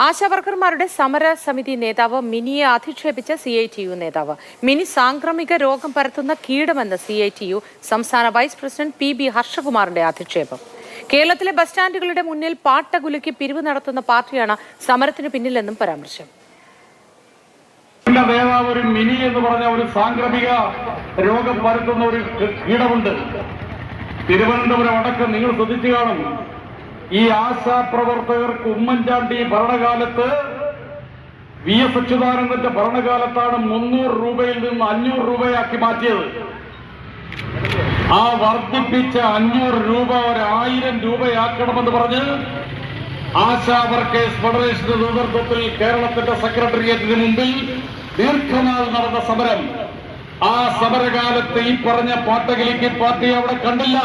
ആശാവർക്കർമാരുടെ സമരസമിതി നേതാവ് മിനിയെ അധിക്ഷേപിച്ച CITU നേതാവ്. മിനി സാംക്രമിക രോഗം പരത്തുന്ന കീടമെന്ന് CITU സംസ്ഥാന വൈസ് പ്രസിഡന്റ് PB ഹർഷകുമാറിന്റെ അധിക്ഷേപം. കേരളത്തിലെ ബസ് സ്റ്റാൻഡുകളുടെ മുന്നിൽ പാട്ടകുലുക്കി പിരിവ് നടത്തുന്ന പാർട്ടിയാണ് സമരത്തിന് പിന്നിലെന്നും പരാമർശം. നേതാവ് ഒരു മിനി എന്ന് പറഞ്ഞ ഒരു സാംക്രമിക രോഗം പരത്തുന്ന ഒരു കീടമുണ്ട്. തിരുവനന്തപുരം അടക്കം നിങ്ങൾ ശ്രദ്ധിച്ചു കാണും. ഈ ആശാപ്രവർത്തകർക്ക് ഉമ്മൻചാണ്ടി ഭരണകാലത്ത് VS അച്യുതാനന്ദന്റെ ഭരണകാലത്താണ് 300 രൂപയിൽ നിന്ന് 500 രൂപയാക്കി മാറ്റിയത്. ആ വർദ്ധിപ്പിച്ച 500 രൂപ 1000 രൂപയാക്കണമെന്ന് പറഞ്ഞ് ആശാ വർക്കേഴ്സ് ഫെഡറേഷന്റെ നേതൃത്വത്തിൽ കേരളത്തിന്റെ സെക്രട്ടേറിയറ്റിന് മുമ്പിൽ ദീർഘനാൾ നടന്ന സമരം. ആ സമരകാലത്ത് ഈ പറഞ്ഞ പാട്ടകിലിക്ക് പാർട്ടി അവിടെ കണ്ടില്ല.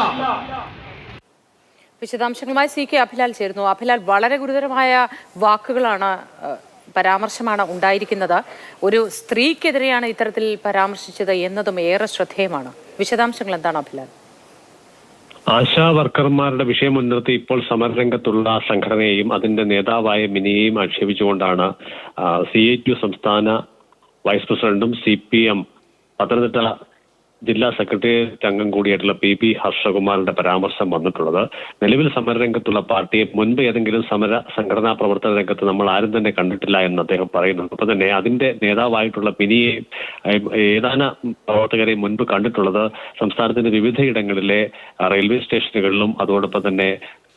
വിശദാംശങ്ങളുമായി CK അഭിലാൽ ചേരുന്നു. അഭിലാൽ, വളരെ ഗുരുതരമായ വാക്കുകളാണ്, പരാമർശമാണ് ഉണ്ടായിരിക്കുന്നത്. ഒരു സ്ത്രീക്കെതിരെയാണ് ഇത്തരത്തിൽ പരാമർശിച്ചത് എന്നതും ഏറെ ശ്രദ്ധേയമാണ്. വിശദാംശങ്ങൾ എന്താണ് അഭിലാൽ? ആശാ വർക്കർമാരുടെ വിഷയം മുൻനിർത്തി ഇപ്പോൾ സമരരംഗത്തുള്ള സംഘടനയെയും അതിന്റെ നേതാവായ മിനിയെയും ആക്ഷേപിച്ചുകൊണ്ടാണ് CITU സംസ്ഥാന വൈസ് പ്രസിഡന്റും CPM പത്തനംതിട്ട ജില്ലാ സെക്രട്ടേറിയറ്റ് അംഗം കൂടിയായിട്ടുള്ള PB ഹർഷകുമാറിന്റെ പരാമർശം വന്നിട്ടുള്ളത്. നിലവിൽ സമരരംഗത്തുള്ള പാർട്ടിയെ മുൻപ് ഏതെങ്കിലും സമര സംഘടനാ പ്രവർത്തന രംഗത്ത് നമ്മൾ ആരും തന്നെ കണ്ടിട്ടില്ല എന്ന് അദ്ദേഹം പറയുന്നുണ്ട്. ഒപ്പം തന്നെ അതിന്റെ നേതാവായിട്ടുള്ള മിനിയെ ഏതാനും പ്രവർത്തകരെ മുൻപ് കണ്ടിട്ടുള്ളത് സംസ്ഥാനത്തിന്റെ വിവിധയിടങ്ങളിലെ റെയിൽവേ സ്റ്റേഷനുകളിലും അതോടൊപ്പം തന്നെ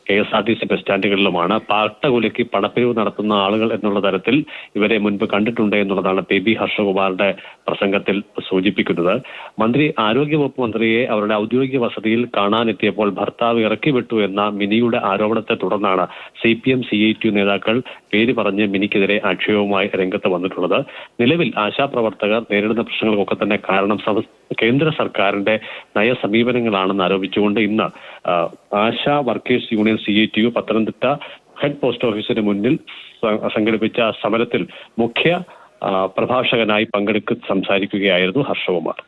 KSRTC ബസ് സ്റ്റാൻഡുകളിലുമാണ്. പാട്ടകുലയ്ക്ക് പണപ്പിരിവ് നടത്തുന്ന ആളുകൾ എന്നുള്ള തരത്തിൽ ഇവരെ മുൻപ് കണ്ടിട്ടുണ്ട് എന്നുള്ളതാണ് PB ഹർഷകുമാറിന്റെ പ്രസംഗത്തിൽ സൂചിപ്പിക്കുന്നത്. ആരോഗ്യവകുപ്പ് മന്ത്രിയെ അവരുടെ ഔദ്യോഗിക വസതിയിൽ കാണാനെത്തിയപ്പോൾ ഭർത്താവ് ഇറക്കിവിട്ടു എന്ന മിനിയുടെ ആരോപണത്തെ തുടർന്നാണ് CPM CITU നേതാക്കൾ പേര് പറഞ്ഞ് മിനിക്കെതിരെ ആക്ഷേപവുമായി രംഗത്ത് വന്നിട്ടുള്ളത്. നിലവിൽ ആശാപ്രവർത്തകർ നേരിടുന്ന പ്രശ്നങ്ങൾക്കൊക്കെ തന്നെ കാരണം കേന്ദ്ര സർക്കാരിന്റെ നയസമീപനങ്ങളാണെന്ന് ആരോപിച്ചുകൊണ്ട് ഇന്ന് ASHA workers union CITU Pathanamthitta head post ഓഫീസിന് മുന്നിൽ സംഘടിപ്പിച്ച സമരത്തിൽ മുഖ്യ പ്രഭാഷകനായി പങ്കെടുത്ത് സംസാരിക്കുകയായിരുന്നു ഹർഷകുമാർ.